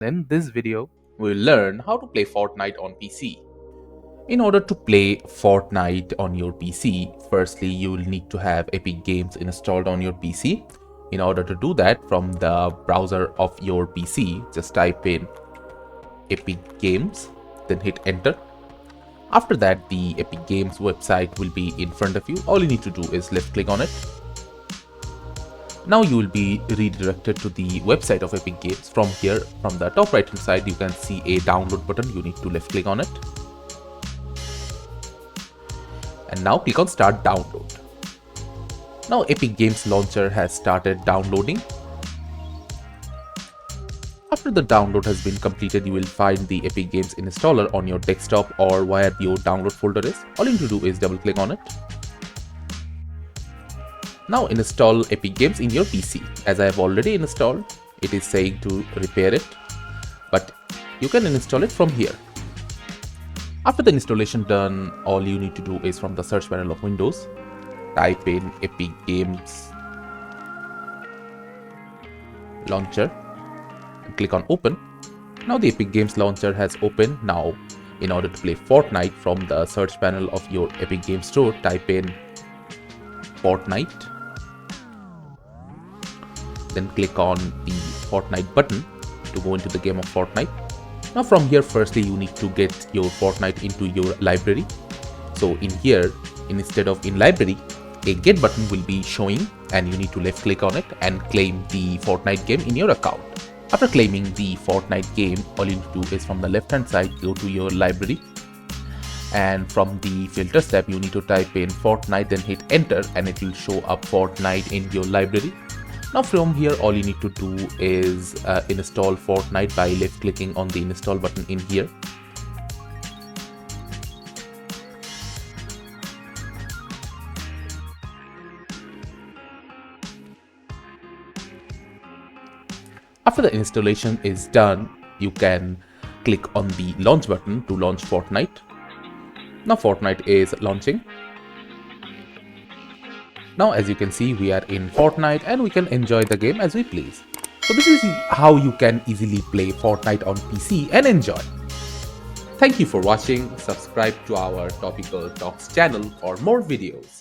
In this video, we'll learn how to play Fortnite on PC. In order to play Fortnite on your PC, firstly you will need to have Epic Games installed on your PC. In order to do that, from the browser of your PC, just type in Epic Games, then hit enter. After that, the Epic Games website will be in front of you. All you need to do is left click on it. Now you will be redirected to the website of Epic Games. From here, from the top right hand side, you can see a download button. You need to left click on it. And now click on start download. Now Epic Games launcher has started downloading. After the download has been completed, you will find the Epic Games installer on your desktop or where your download folder is. All you need to do is double click on it. Now install Epic Games in your PC. As I have already installed, it is saying to repair it, but you can install it from here. After the installation done, all you need to do is from the search panel of Windows, type in Epic Games Launcher and click on open. Now the Epic Games Launcher has opened. Now in order to play Fortnite, from the search panel of your Epic Games Store, type in Fortnite. Then click on the Fortnite button to go into the game of Fortnite. Now from here, firstly you need to get your Fortnite into your library. So in here, instead of in library, a get button will be showing and you need to left click on it and claim the Fortnite game in your account. After claiming the Fortnite game, all you need to do is from the left hand side, go to your library. And from the filters tab, you need to type in Fortnite, then hit enter, and it will show up Fortnite in your library. Now from here, all you need to do is install Fortnite by left clicking on the install button in here. After the installation is done, you can click on the launch button to launch Fortnite. Now Fortnite is launching. Now as you can see, we are in Fortnite and we can enjoy the game as we please. So this is how you can easily play Fortnite on PC and enjoy. Thank you for watching. Subscribe to our Topical Talks channel for more videos.